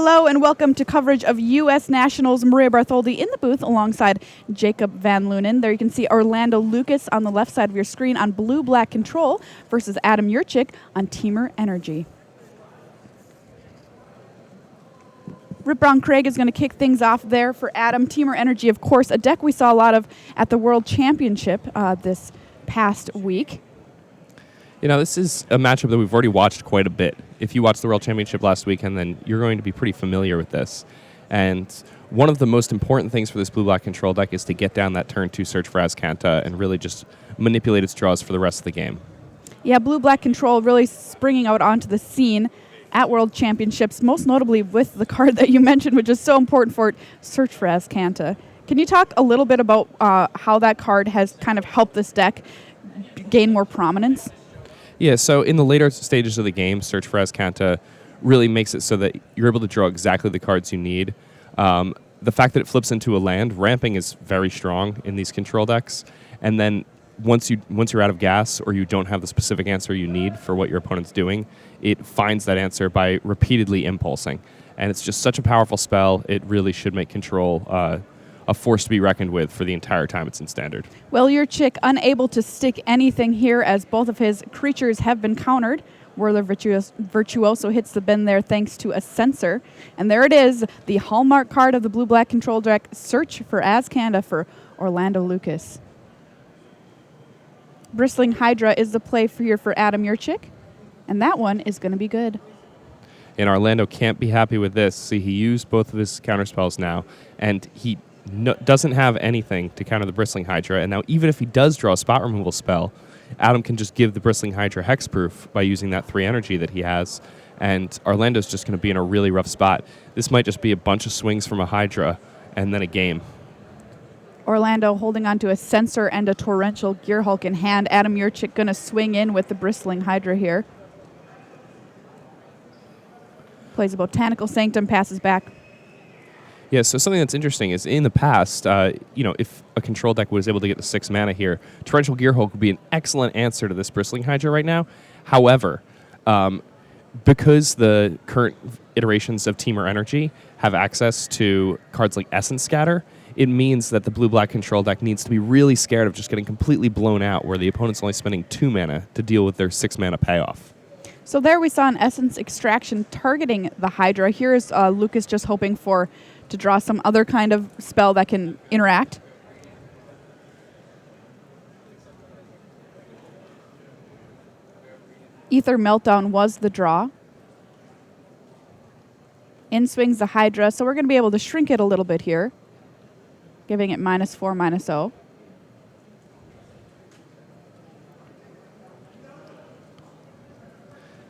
Hello and welcome to coverage of U.S. Nationals. Maria Bartholdi in the booth alongside Jacob Van Lunen. There you can see Orlando Lucas on the left side of your screen on blue-black control versus Adam Yurchick on Temur Energy. Rip Brown Craig is going to kick things off there for Adam. Temur Energy, of course, a deck we saw a lot of at the World Championship this past week. You know, this is a matchup that we've already watched quite a bit. If you watched the World Championship last weekend, then you're going to be pretty familiar with this. And one of the most important things for this blue-black control deck is to get down that turn 2 search for Azcanta and really just manipulate its draws for the rest of the game. Yeah, blue-black control really springing out onto the scene at World Championships, most notably with the card that you mentioned, which is so important for it, Search for Azcanta. Can you talk a little bit about how that card has kind of helped this deck gain more prominence? Yeah, so in the later stages of the game, Search for Azcanta really makes it so that you're able to draw exactly the cards you need. The fact that it flips into a land, ramping is very strong in these control decks. And then once you're out of gas or you don't have the specific answer you need for what your opponent's doing, it finds that answer by repeatedly impulsing. And it's just such a powerful spell, it really should make control a force to be reckoned with for the entire time it's in Standard. Well, Yurchick unable to stick anything here as both of his creatures have been countered. Whirler Virtuoso hits the bin there thanks to a Censor. And there it is, the hallmark card of the blue-black control deck, Search for Azcanta for Orlando Lucas. Bristling Hydra is the play for Adam Yurchick, and that one is going to be good. And Orlando can't be happy with this. See, he used both of his counterspells now, and he doesn't have anything to counter the Bristling Hydra. And now even if he does draw a spot removal spell, Adam can just give the Bristling Hydra hexproof by using that 3 energy that he has, and Orlando's just going to be in a really rough spot. This might just be a bunch of swings from a Hydra and then a game. Orlando holding on to a Censor and a Torrential Gearhulk in hand. Adam Yurchick going to swing in with the Bristling Hydra here. Plays a Botanical Sanctum, passes back. Yeah, so something that's interesting is in the past, if a control deck was able to get to 6 mana here, Torrential Gearhulk would be an excellent answer to this Bristling Hydra right now. However, because the current iterations of Temur Energy have access to cards like Essence Scatter, it means that the blue-black control deck needs to be really scared of just getting completely blown out where the opponent's only spending 2 mana to deal with their 6 mana payoff. So there we saw an Essence Extraction targeting the Hydra. Here is Lucas just hoping to draw some other kind of spell that can interact. Ether Meltdown was the draw. In swings the Hydra, so we're going to be able to shrink it a little bit here, giving it -4, -0.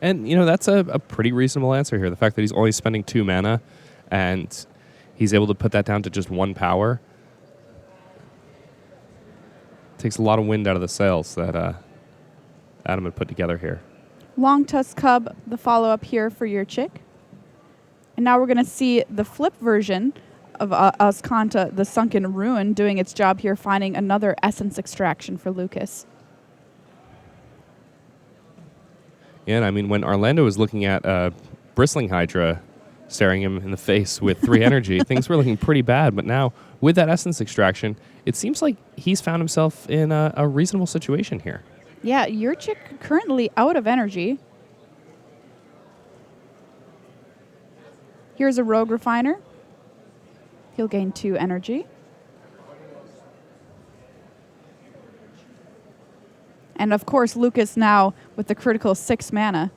And, that's a pretty reasonable answer here. The fact that he's only spending 2 mana and he's able to put that down to just 1 power takes a lot of wind out of the sails that Adam had put together here. Long Tusk Cub, the follow-up here for Yurchick. And now we're going to see the flip version of Azcanta, the Sunken Ruin, doing its job here, finding another Essence Extraction for Lucas. Yeah, and I mean, when Orlando was looking at Bristling Hydra staring him in the face with 3 energy, things were looking pretty bad. But now, with that Essence Extraction, it seems like he's found himself in a reasonable situation here. Yeah, Yurchick currently out of energy. Here's a Rogue Refiner. He'll gain 2 energy. And of course, Lucas now with the critical 6 mana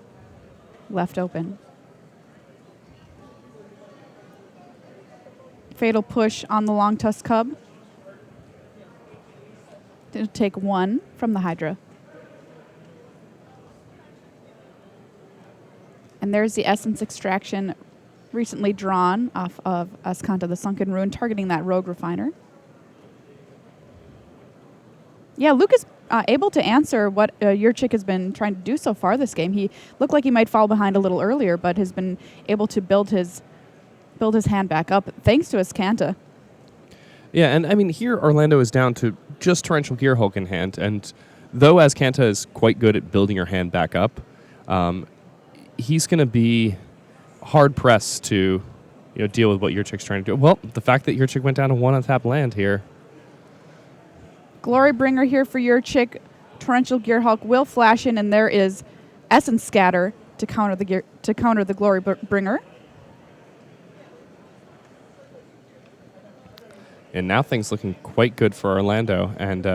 left open. Fatal Push on the Long Tusk Cub. It'll take 1 from the Hydra. And there's the Essence Extraction recently drawn off of Azcanta, the Sunken Ruin, targeting that Rogue Refiner. Yeah, Lucas able to answer what Yurchick has been trying to do so far this game. He looked like he might fall behind a little earlier, but has been able to build his hand back up thanks to Azcanta. Yeah, and I mean, here Orlando is down to just Torrential Gearhulk in hand, and though Azcanta is quite good at building your hand back up, he's going to be hard-pressed to deal with what Yurchick's trying to do. Well, the fact that Yurchick went down to 1 untap land here. Glorybringer here for Yurchick. Torrential Gearhulk will flash in, and there is Essence Scatter to counter the Glorybringer. And now things looking quite good for Orlando. And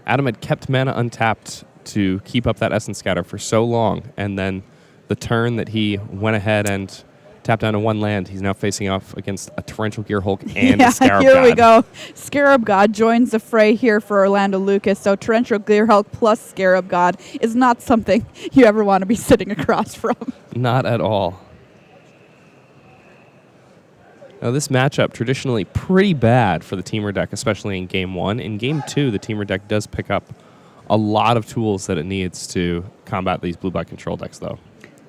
Adam had kept mana untapped to keep up that Essence Scatter for so long. And then the turn that he went ahead and tapped down to 1 land, he's now facing off against a Torrential Gearhulk and a Scarab here God. we go. Scarab God joins the fray here for Orlando Lucas. So Torrential Gearhulk plus Scarab God is not something you ever want to be sitting across from. Not at all. Now, this matchup, traditionally pretty bad for the Temur deck, especially in Game 1. In Game 2, the Temur deck does pick up a lot of tools that it needs to combat these blue-black control decks, though.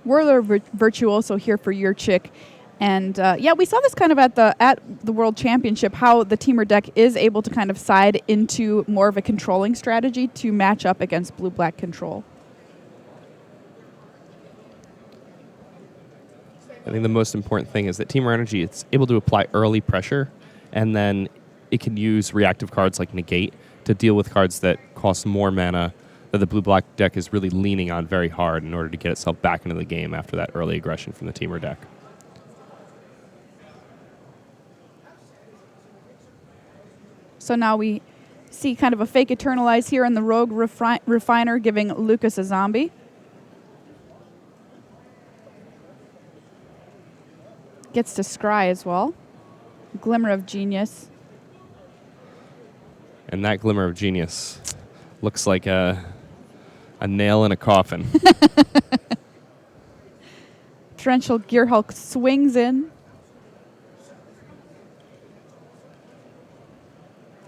Whirler Virtuoso here for Yurchick. And, we saw this kind of at the World Championship, how the Temur deck is able to kind of side into more of a controlling strategy to match up against blue-black control. I think the most important thing is that Temur Energy, it's able to apply early pressure, and then it can use reactive cards like Negate to deal with cards that cost more mana that the blue-black deck is really leaning on very hard in order to get itself back into the game after that early aggression from the Temur deck. So now we see kind of a fake Eternalize here in the Rogue Refiner, giving Lucas a zombie. Gets to scry as well. Glimmer of Genius. And that Glimmer of Genius looks like a nail in a coffin. Torrential Gearhulk swings in.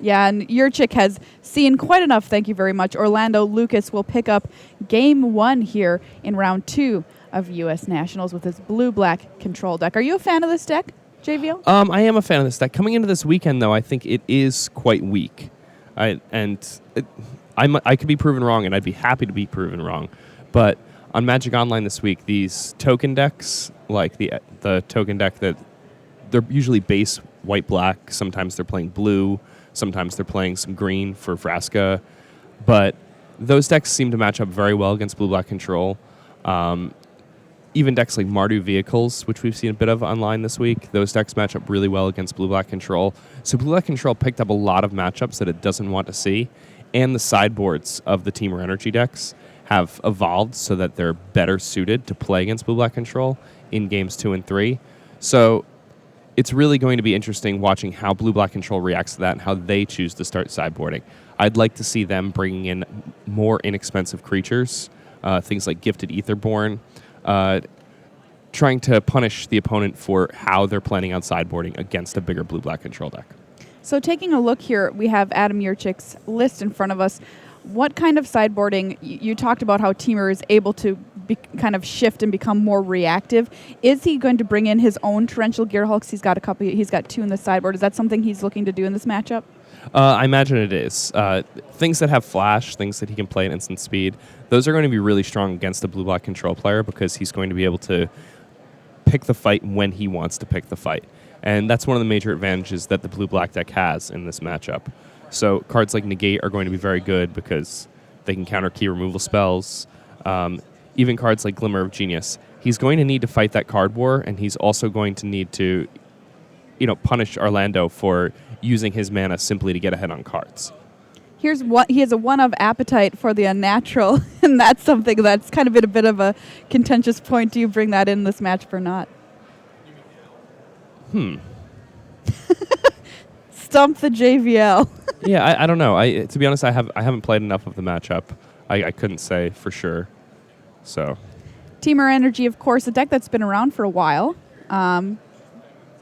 Yeah, and Yurchick has seen quite enough, thank you very much. Orlando Lucas will pick up Game 1 here in Round 2 of U.S. Nationals with his blue-black control deck. Are you a fan of this deck, JVL? I am a fan of this deck. Coming into this weekend, though, I think it is quite weak. I could be proven wrong, and I'd be happy to be proven wrong. But on Magic Online this week, these token decks, like the token deck that they're usually base white-black. Sometimes they're playing blue. Sometimes they're playing some green for Vraska. But those decks seem to match up very well against blue-black control. Even decks like Mardu Vehicles, which we've seen a bit of online this week, those decks match up really well against blue-black control. So blue-black control picked up a lot of matchups that it doesn't want to see. And the sideboards of the Temur Energy decks have evolved so that they're better suited to play against blue-black control in games 2 and 3. So it's really going to be interesting watching how blue-black control reacts to that and how they choose to start sideboarding. I'd like to see them bringing in more inexpensive creatures, things like Gifted Aetherborn, trying to punish the opponent for how they're planning on sideboarding against a bigger blue-black control deck. So taking a look here, we have Adam Yurchick's list in front of us. What kind of sideboarding? You talked about how Temur is able to kind of shift and become more reactive. Is he going to bring in his own Torrential Gearhulks? He's got 2 in the sideboard. Is that something he's looking to do in this matchup? I imagine it is. Things that have flash, things that he can play at instant speed, those are going to be really strong against the blue-black control player because he's going to be able to pick the fight when he wants to pick the fight. And that's one of the major advantages that the blue-black deck has in this matchup. So cards like Negate are going to be very good because they can counter key removal spells. Even cards like Glimmer of Genius. He's going to need to fight that card war, and he's also going to need to, punish Orlando for using his mana simply to get ahead on cards. Here's what he has a 1 of Appetite for the Unnatural, and that's something that's kind of been a bit of a contentious point. Do you bring that in this match or not? Stump the JVL. Yeah, I don't know. To be honest, I haven't played enough of the matchup. I couldn't say for sure. So, Temur Energy, of course, a deck that's been around for a while.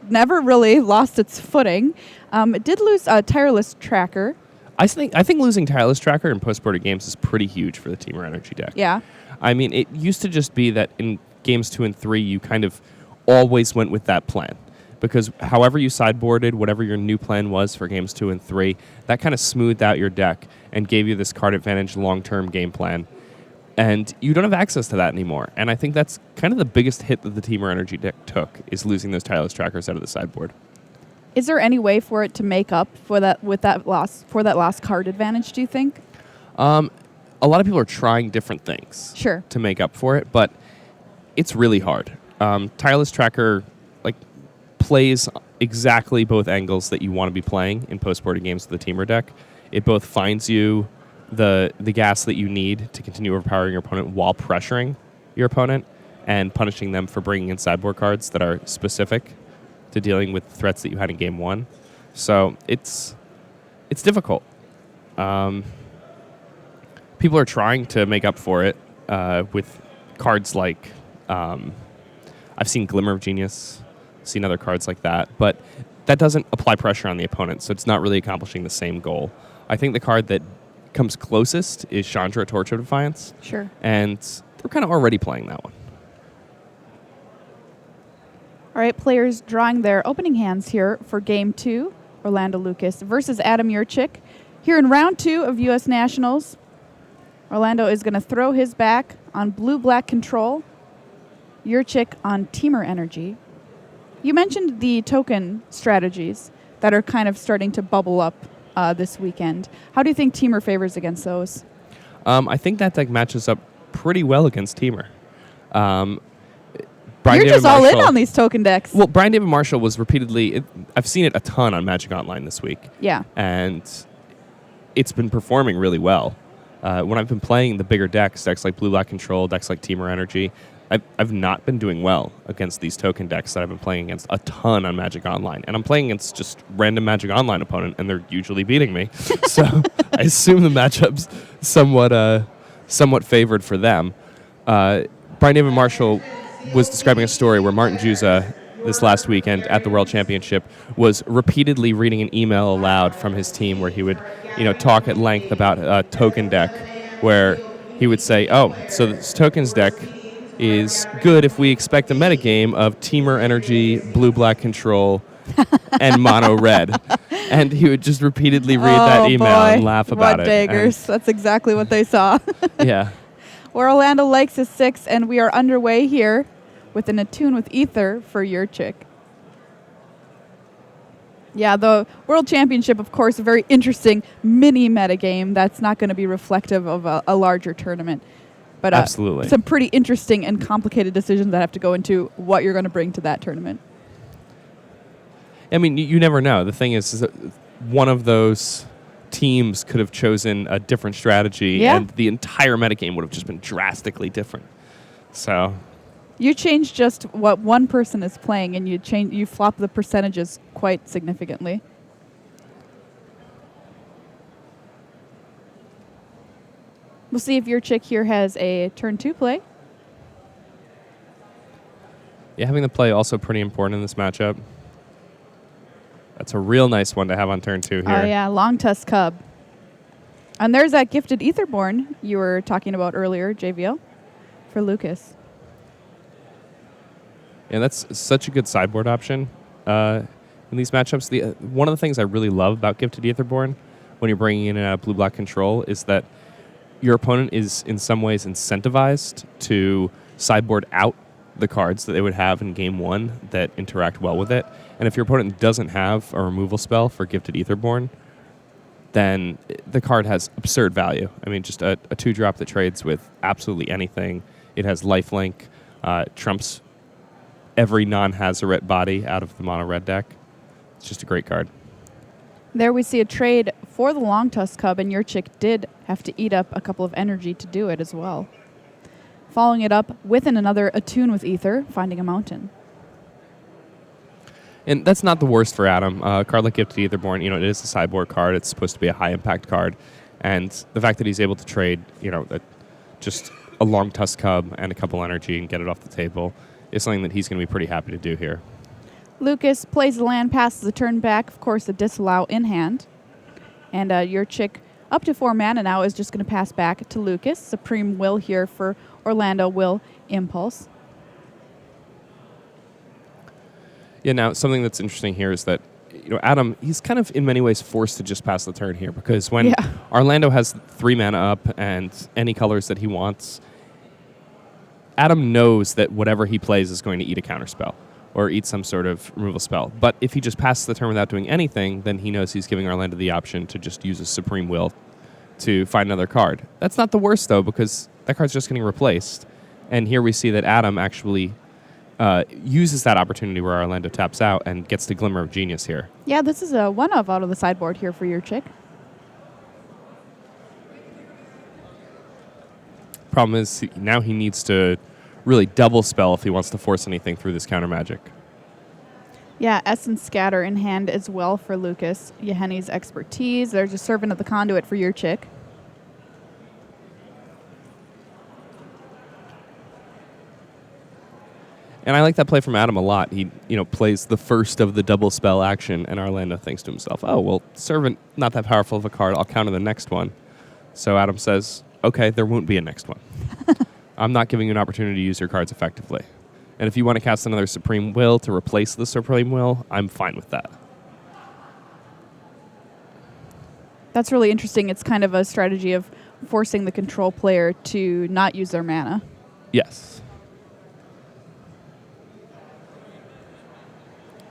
Never really lost its footing. It did lose a Tireless Tracker. I think losing Tireless Tracker in post-border games is pretty huge for the Temur Energy deck. Yeah. I mean, it used to just be that in games 2 and 3, you kind of always went with that plan. Because however you sideboarded, whatever your new plan was for games 2 and 3, that kind of smoothed out your deck and gave you this card advantage long-term game plan. And you don't have access to that anymore. And I think that's kind of the biggest hit that the Temur Energy deck took, is losing those tireless trackers out of the sideboard. Is there any way for it to make up for that lost card advantage, do you think? A lot of people are trying different things Sure. to make up for it, but it's really hard. Tireless Tracker plays exactly both angles that you want to be playing in post-boarding games with the Temur deck. It both finds you the gas that you need to continue overpowering your opponent while pressuring your opponent and punishing them for bringing in sideboard cards that are specific to dealing with threats that you had in game one. So it's difficult. People are trying to make up for it with cards like I've seen Glimmer of Genius, seen other cards like that, but that doesn't apply pressure on the opponent, so it's not really accomplishing the same goal. I think the card that comes closest is Chandra, Torch of Defiance. Sure. And they're kind of already playing that one. All right, players drawing their opening hands here for Game 2, Orlando Lucas versus Adam Yurchick. Here in Round 2 of U.S. Nationals, Orlando is going to throw his back on blue-black control, Yurchick on Temur Energy. You mentioned the token strategies that are kind of starting to bubble up this weekend. How do you think Temur favors against those? I think that deck matches up pretty well against Temur. Brian You're David just all in Marshall- on these token decks. Well, Brian David Marshall was repeatedly... I've seen it a ton on Magic Online this week. Yeah. And it's been performing really well. When I've been playing the bigger decks like Blue-Black Control, decks like Temur Energy, I've not been doing well against these token decks that I've been playing against a ton on Magic Online. And I'm playing against just random Magic Online opponent, and they're usually beating me. So I assume the matchup's somewhat favored for them. Brian David Marshall was describing a story where Martin Juza this last weekend at the World Championship was repeatedly reading an email aloud from his team where he would, talk at length about a token deck where he would say, oh, so this tokens deck is good if we expect a metagame of Temur Energy, Blue-Black Control, and Mono Red. And he would just repeatedly read that email and laugh about what it. Daggers. That's exactly what they saw. Yeah. Where Orlando likes his 6, and we are underway here with an Attune with Ether for Yurchick. Yeah, the World Championship, of course, a very interesting mini metagame that's not going to be reflective of a larger tournament. But Absolutely. Some pretty interesting and complicated decisions that have to go into what you're going to bring to that tournament. I mean, you never know. The thing is that one of those teams could have chosen a different strategy, and the entire metagame would have just been drastically different. So you change just what one person is playing, and you flop the percentages quite significantly. We'll see if Yurchick here has a turn 2 play. Yeah, having the play also pretty important in this matchup. That's a real nice one to have on turn 2 here. Oh, yeah, Long Tusk Cub. And there's that Gifted Etherborn you were talking about earlier, JVL, for Lucas. Yeah, that's such a good sideboard option in these matchups. One of the things I really love about Gifted Etherborn when you're bringing in a blue-black control is that your opponent is in some ways incentivized to sideboard out the cards that they would have in game 1 that interact well with it. And if your opponent doesn't have a removal spell for Gifted Etherborn, then the card has absurd value. I mean, just a 2-drop that trades with absolutely anything. It has lifelink, trumps every non-Hazoret body out of the mono red deck. It's just a great card. There we see a trade for the Long Tusk Cub, and Yurchick did have to eat up a couple of energy to do it as well. Following it up with another Attune with Ether, finding a mountain. And that's not the worst for Adam. A card like Gifted Etherborn, it is a sideboard card. It's supposed to be a high-impact card. And the fact that he's able to trade, just a Long Tusk Cub and a couple energy and get it off the table is something that he's going to be pretty happy to do here. Lucas plays the land, passes the turn back, of course, the disallow in hand. And Yurchick, up to 4 mana now, is just going to pass back to Lucas. Supreme Will here for Orlando, Will Impulse. Yeah, now, something that's interesting here is that, Adam, he's kind of in many ways forced to just pass the turn here because when Orlando has 3 mana up and any colors that he wants, Adam knows that whatever he plays is going to eat a counterspell or eat some sort of removal spell. But if he just passes the turn without doing anything, then he knows he's giving Orlando the option to just use a Supreme Will to find another card. That's not the worst, though, because that card's just getting replaced. And here we see that Adam actually uses that opportunity where Orlando taps out and gets the Glimmer of Genius here. Yeah, this is a 1-of out of the sideboard here for Yurchick. Problem is, now he needs to really double spell if he wants to force anything through this counter magic. Yeah, Essence Scatter in hand as well for Lucas. Yeheni's Expertise. There's a Servant of the Conduit for Yurchick. And I like that play from Adam a lot. He, plays the first of the double spell action, and Orlando thinks to himself, oh, well, Servant, not that powerful of a card. I'll counter the next one. So Adam says, okay, there won't be a next one. I'm not giving you an opportunity to use your cards effectively. And if you want to cast another Supreme Will to replace the Supreme Will, I'm fine with that. That's really interesting. It's kind of a strategy of forcing the control player to not use their mana. Yes.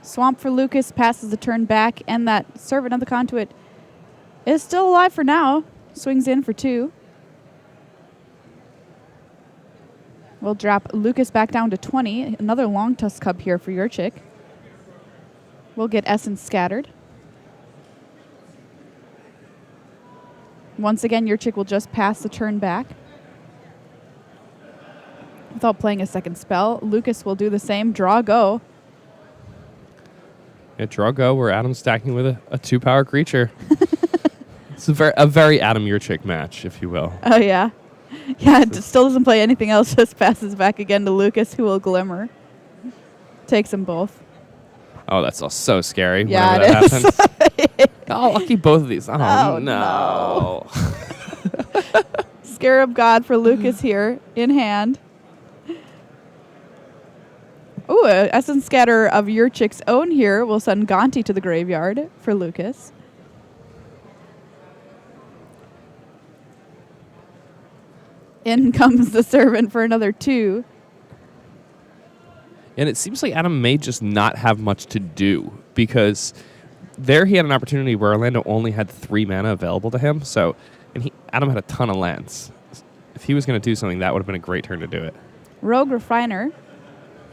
Swamp for Lucas passes the turn back, and that Servant of the Conduit is still alive for now. Swings in for 2. We'll drop Lucas back down to 20. Another Long Tusk Cub here for Yurchick. We'll get Essence Scattered. Once again, Yurchick will just pass the turn back without playing a second spell. Lucas will do the same. Draw, go. Yeah, draw, go, where Adam's stacking with a 2-power creature. It's a very Adam Yurchick match, if you will. Oh, yeah. Yeah, it still doesn't play anything else, just passes back again to Lucas, who will Glimmer. Takes them both. Oh, that's all so scary. Yeah, whenever it that is. happens. Oh, I'll keep both of these. Oh, no. No. Scarab God for Lucas here, in hand. Ooh, Essence Scatter of Yurchick's own here will send Gonti to the graveyard for Lucas. In comes the Servant for another 2. And it seems like Adam may just not have much to do, because there he had an opportunity where Orlando only had 3 mana available to him. Adam had a ton of lands. If he was going to do something, that would have been a great turn to do it. Rogue Refiner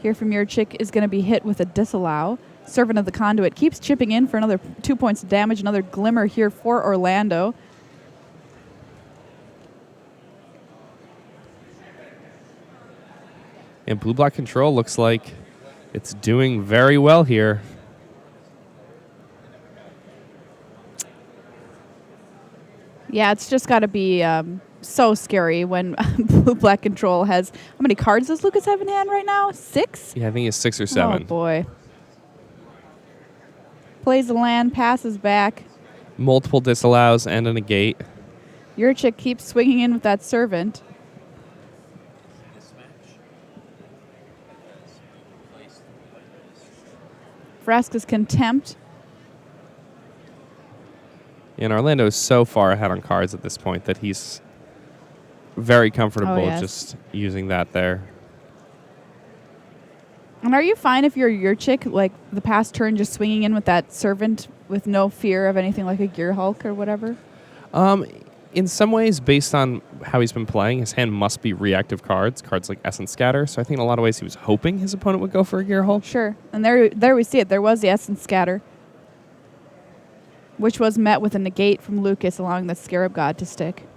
here from Yurchick is going to be hit with a Disallow. Servant of the Conduit keeps chipping in for another 2 points of damage. Another Glimmer here for Orlando. And blue-black control looks like it's doing very well here. Yeah, it's just got to be so scary when blue-black control has... How many cards does Lucas have in hand right now? 6? Yeah, I think it's 6 or 7. Oh, boy. Plays the land, passes back. Multiple disallows and a negate. Yurchick keeps swinging in with that Servant. Vraska's Contempt. And Orlando is so far ahead on cards at this point that he's very comfortable just using that there. And are you fine if you're Yurchick, like the past turn, just swinging in with that Servant with no fear of anything like a Gear Hulk or whatever? In some ways, based on how he's been playing, his hand must be reactive cards like Essence Scatter. So I think in a lot of ways he was hoping his opponent would go for a Gear Hulk. Sure. And there we see it. There was the Essence Scatter, which was met with a negate from Lucas, allowing the Scarab God to stick.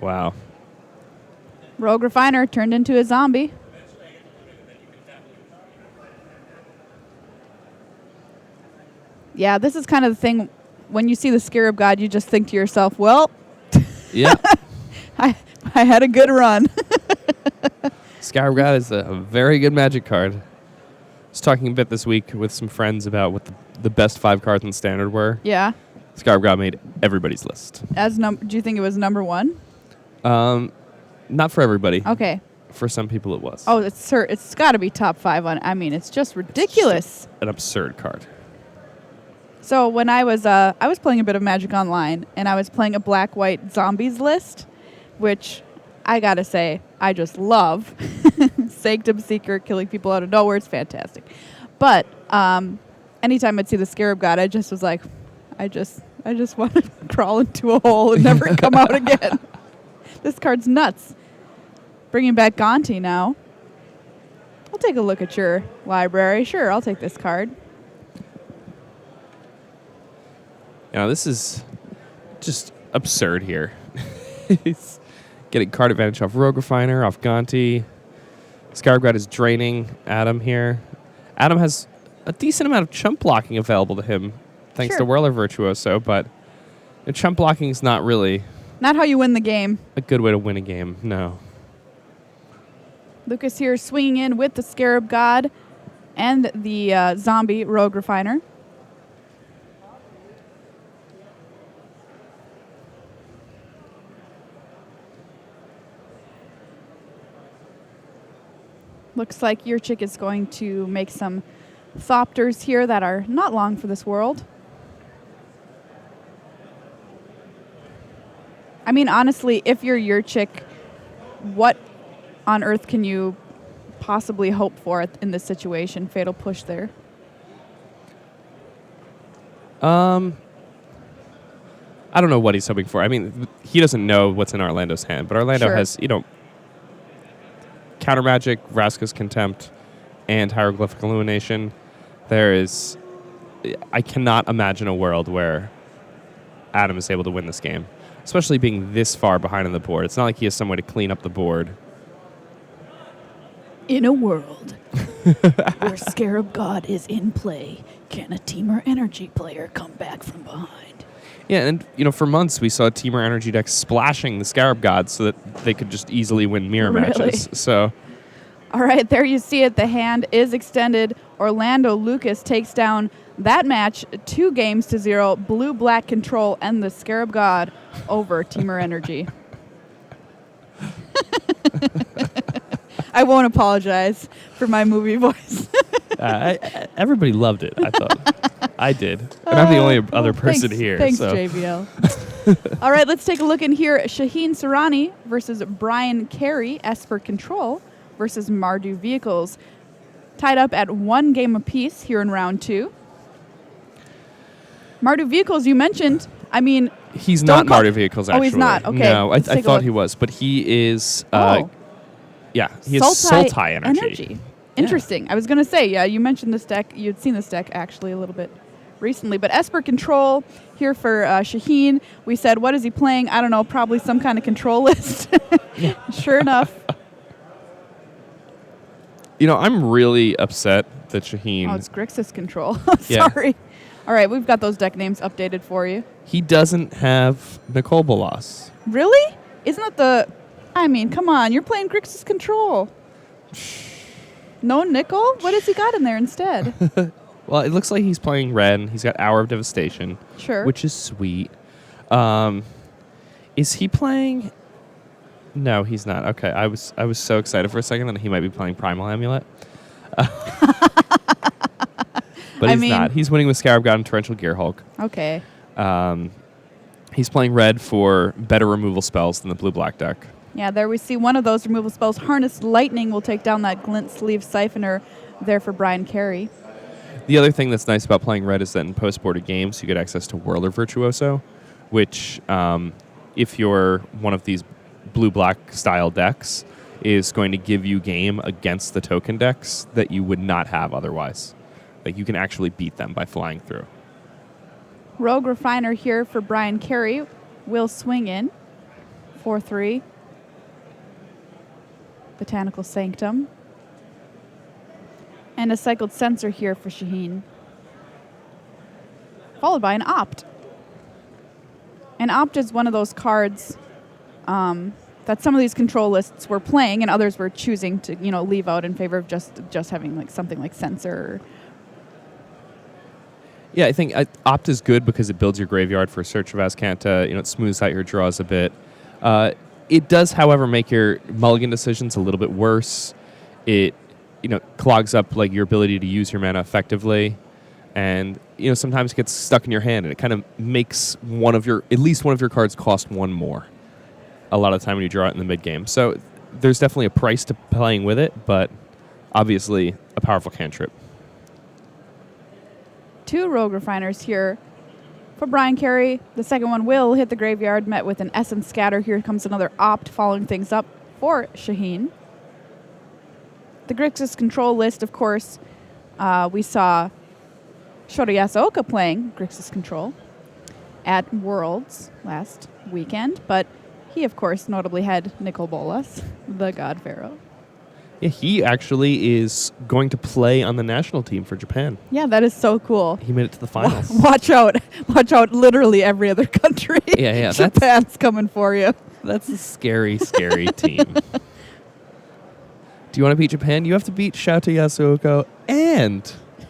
Wow. Rogue Refiner turned into a zombie. Yeah, this is kind of the thing. When you see the Scarab God, you just think to yourself, well, yeah, I had a good run. Scarab God is a very good Magic card. I was talking a bit this week with some friends about what the best 5 cards in Standard were. Yeah. Scarab God made everybody's list. Do you think it was number 1? Not for everybody. Okay. For some people, it was. Oh, it's got to be top 5 on. I mean, it's just ridiculous. It's an absurd card. So when I was playing a bit of Magic Online, and I was playing a black-white zombies list, which I gotta say I just love. Sanctum Seeker, killing people out of nowhere, it's fantastic. But anytime I'd see the Scarab God, I just was like, I just want to crawl into a hole and never come out again. This card's nuts. Bringing back Gonti now. I'll take a look at your library. Sure, I'll take this card. This is just absurd here. He's getting card advantage off Rogue Refiner, off Gonti. Scarab God is draining Adam here. Adam has a decent amount of chump blocking available to him, thanks to Whirler Virtuoso, but chump blocking is not really... Not how you win the game. A good way to win a game, no. Lucas here swinging in with the Scarab God and the zombie Rogue Refiner. Looks like Yurchick is going to make some Thopters here that are not long for this world. I mean, honestly, if you're Yurchick, what on earth can you possibly hope for in this situation? Fatal push there. I don't know what he's hoping for. I mean, he doesn't know what's in Orlando's hand, but Orlando has, Counter Magic, Vraska's Contempt, and Hieroglyphic Illumination. I cannot imagine a world where Adam is able to win this game, especially being this far behind on the board. It's not like he has some way to clean up the board. In a world where Scarab God is in play, can a Temur Energy player come back from behind? Yeah, and for months we saw Temur Energy decks splashing the Scarab God so that they could just easily win mirror matches. So, all right, there you see it. The hand is extended. Orlando Lucas takes down that match 2-0. Blue-black control and the Scarab God over Temur Energy. I won't apologize for my movie voice. Everybody loved it, I thought. I did. And I'm the only other person here. Thanks, JBL. All right, let's take a look in here. Shaheen Soorani versus Bryan Carey, Esper Control, versus Mardu Vehicles. Tied up at 1 game apiece here in round 2. Mardu Vehicles, you mentioned, I mean... He's not Mardu Vehicles, actually. Oh, he's not? Okay. No, I thought he was, but he is... Yeah, he has Sultai Energy. Interesting. I was going to say, you mentioned this deck. You'd seen this deck actually a little bit recently. But Esper Control here for Shaheen. We said, what is he playing? I don't know, probably some kind of control list. Sure enough. I'm really upset that Shaheen... Oh, it's Grixis Control. Sorry. Yeah. All right, we've got those deck names updated for you. He doesn't have Nicol Bolas. Really? Isn't that the... I mean, come on. You're playing Grixis Control. No Nicol? What has he got in there instead? Well, it looks like he's playing red. He's got Hour of Devastation. Sure. Which is sweet. Is he playing... No, he's not. Okay, I was so excited for a second that he might be playing Primal Amulet. But he's not. He's winning with Scarab God and Torrential Gearhulk. Okay. He's playing red for better removal spells than the blue-black deck. Yeah, there we see one of those removal spells. Harnessed Lightning will take down that Glint Sleeve Siphoner there for Bryan Carey. The other thing that's nice about playing red is that in post-boarded games, you get access to Whirler Virtuoso, which, if you're one of these blue-black style decks, is going to give you game against the token decks that you would not have otherwise. Like, you can actually beat them by flying through. Rogue Refiner here for Bryan Carey will swing in. 4-3. Botanical Sanctum. And a cycled Sensor here for Shaheen. Followed by an Opt. An Opt is one of those cards that some of these control lists were playing and others were choosing to, leave out in favor of just having like something like Sensor. Yeah, I think Opt is good because it builds your graveyard for Search of Azcanta. It smooths out your draws a bit. It does, however, make your mulligan decisions a little bit worse. It, clogs up like your ability to use your mana effectively, and sometimes gets stuck in your hand, and it kind of makes at least one of your cards cost one more a lot of the time when you draw it in the mid game. So there's definitely a price to playing with it, but obviously a powerful cantrip. 2 Rogue Refiners here for Bryan Carey. The second one will hit the graveyard, met with an Essence Scatter. Here comes another Opt, following things up for Shaheen. The Grixis control list, of course, we saw Shota Yasuoka playing Grixis control at Worlds last weekend, but he, of course, notably had Nicol Bolas, the God Pharaoh. Yeah, he actually is going to play on the national team for Japan. Yeah, that is so cool. He made it to the finals. Watch out. Watch out, literally every other country. Yeah. Japan's coming for you. That's a scary, scary team. Do you want to beat Japan? You have to beat Shota Yasuoka and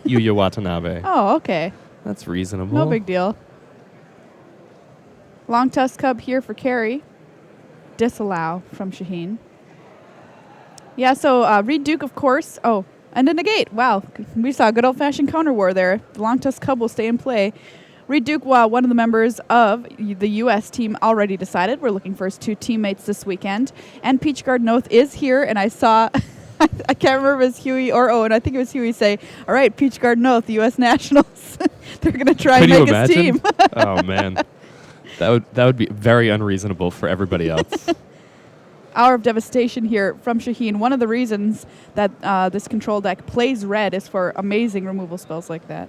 Yuya Watanabe. Oh, okay. That's reasonable. No big deal. Long Tusk Cub here for Carey. Disallow from Shaheen. Yeah, so Reed Duke, of course. Oh, and a negate. Wow. We saw a good old-fashioned counter war there. The Long Tusk Cub will stay in play. Reed Duke, one of the members of the U.S. team, already decided. We're looking for his 2 teammates this weekend. And Peach Guard Noth is here, and I saw, I can't remember if it was Huey or Owen. I think it was Huey say, all right, Peach Guard Noth, U.S. Nationals. They're going to try and make his team. Oh, man. That would be very unreasonable for everybody else. Hour of Devastation here from Shaheen. One of the reasons that this control deck plays red is for amazing removal spells like that.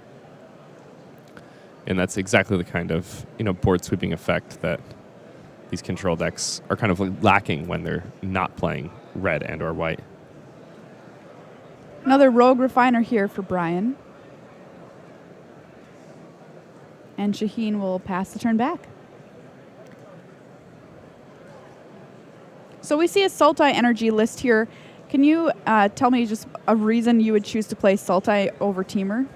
And that's exactly the kind of board sweeping effect that these control decks are kind of lacking when they're not playing red and or white. Another Rogue Refiner here for Bryan. And Shaheen will pass the turn back. So we see a Sultai Energy list here. Can you tell me just a reason you would choose to play Sultai over Temur?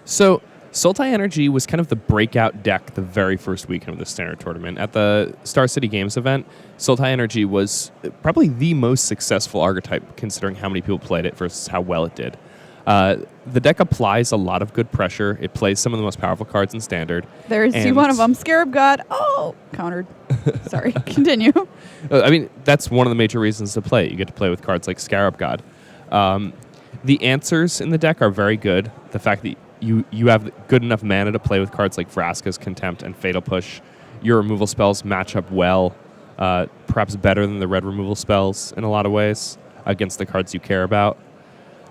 So Sultai Energy was kind of the breakout deck the very first weekend of the Standard Tournament. At the Star City Games event, Sultai Energy was probably the most successful archetype considering how many people played it versus how well it did. The deck applies a lot of good pressure. It plays some of the most powerful cards in Standard. There's one of them, Scarab God. Oh, countered. Sorry, continue. I mean, that's one of the major reasons to play. You get to play with cards like Scarab God. The answers in the deck are very good. The fact that you have good enough mana to play with cards like Vraska's Contempt and Fatal Push. Your removal spells match up well, perhaps better than the red removal spells in a lot of ways against the cards you care about.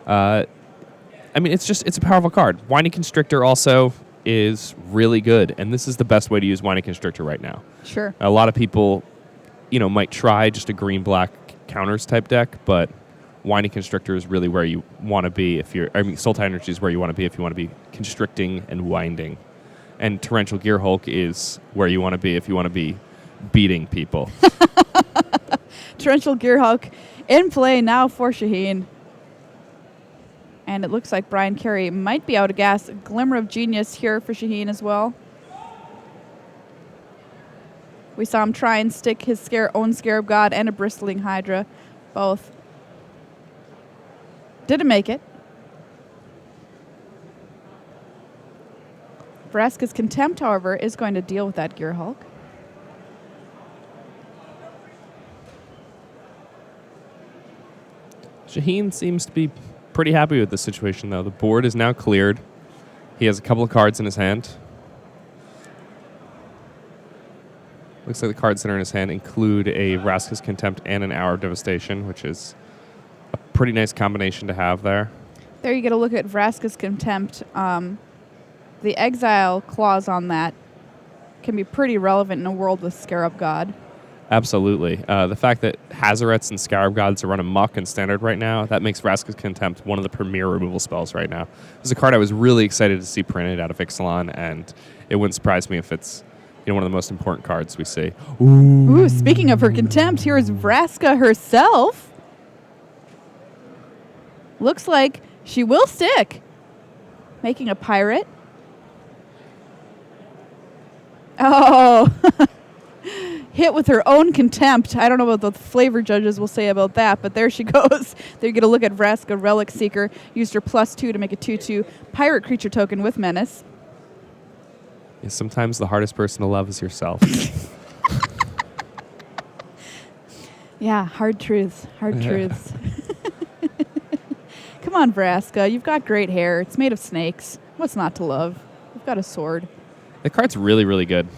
I mean, it's a powerful card. Whiny Constrictor also is really good, and this is the best way to use Whiny Constrictor right now. Sure. A lot of people, might try just a green-black counters type deck, but Whiny Constrictor is really where you want to be Sultai Energy is where you want to be if you want to be constricting and winding. And Torrential Gear Hulk is where you want to be if you want to be beating people. Torrential Gear Hulk in play now for Shaheen. And it looks like Bryan Carey might be out of gas. Glimmer of Genius here for Shaheen as well. We saw him try and stick his own Scarab God and a Bristling Hydra. Both. Didn't make it. Vraska's Contempt, however, is going to deal with that Gear Hulk. Shaheen seems to be pretty happy with the situation, though. The board is now cleared. He has a couple of cards in his hand. Looks like the cards that are in his hand include a Vraska's Contempt and an Hour of Devastation, which is a pretty nice combination to have there. There you get a look at Vraska's Contempt. The exile clause on that can be pretty relevant in a world with Scarab God. Absolutely. The fact that Hazarets and Scarab Gods are running muck in Standard right now, that makes Vraska's Contempt one of the premier removal spells right now. It's a card I was really excited to see printed out of Ixalan, and it wouldn't surprise me if it's one of the most important cards we see. Ooh, speaking of her Contempt, here is Vraska herself. Looks like she will stick. Making a pirate. Oh, hit with her own Contempt. I don't know what the flavor judges will say about that, but there she goes. There you get a look at Vraska, Relic Seeker. Used her +2 to make a 2/2 pirate creature token with Menace. Sometimes the hardest person to love is yourself. Yeah, hard truths. Hard truths. Come on, Vraska. You've got great hair. It's made of snakes. What's not to love? You've got a sword. The card's really, really good.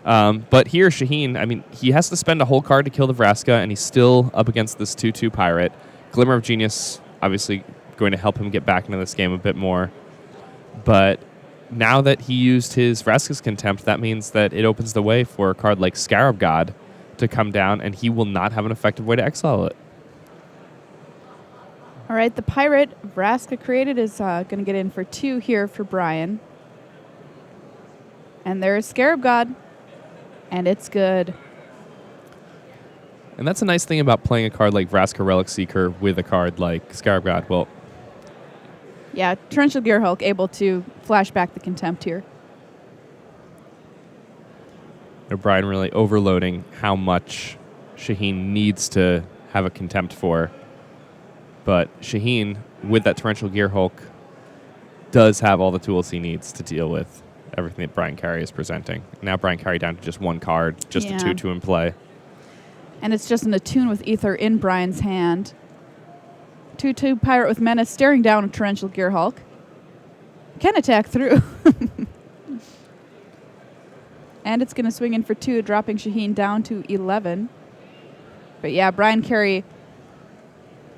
But here, Shaheen, I mean, he has to spend a whole card to kill the Vraska, and he's still up against this 2/2 pirate. Glimmer of Genius, obviously, going to help him get back into this game a bit more. But now that he used his Vraska's Contempt, that means that it opens the way for a card like Scarab God to come down, and he will not have an effective way to exile it. All right, the pirate Vraska created is going to get in for 2 here for Bryan. And there's Scarab God, and it's good. And that's a nice thing about playing a card like Vraska Relic Seeker with a card like Scarab God. Well, yeah, Torrential Gearhulk able to flash back the Contempt here. Bryan really overloading how much Shaheen needs to have a Contempt for. But Shaheen, with that Torrential Gearhulk, does have all the tools he needs to deal with everything that Bryan Carey is presenting. Now Bryan Carey down to just 1 card, just a 2/2 in play. And it's just an attune with Ether in Bryan's hand. 2/2 pirate with Menace staring down a Torrential Gearhulk. Can attack through. And it's going to swing in for 2, dropping Shaheen down to 11. But yeah, Bryan Carey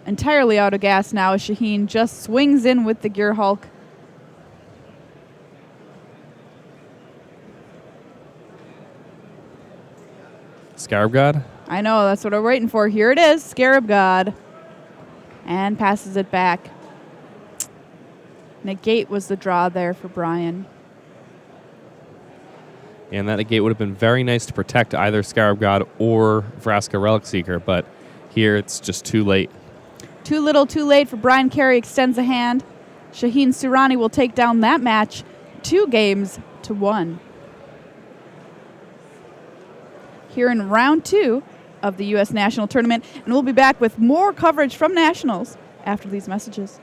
entirely out of gas now as Shaheen just swings in with the Gearhulk. Scarab God? I know, that's what I'm waiting for. Here it is, Scarab God. And passes it back. Negate was the draw there for Bryan. And that negate would have been very nice to protect either Scarab God or Vraska Relic Seeker, but here it's just too late. Too little, too late for Bryan Carey extends a hand. Shaheen Soorani will take down that match 2-1. Here in round 2 of the U.S. National Tournament, and we'll be back with more coverage from Nationals after these messages.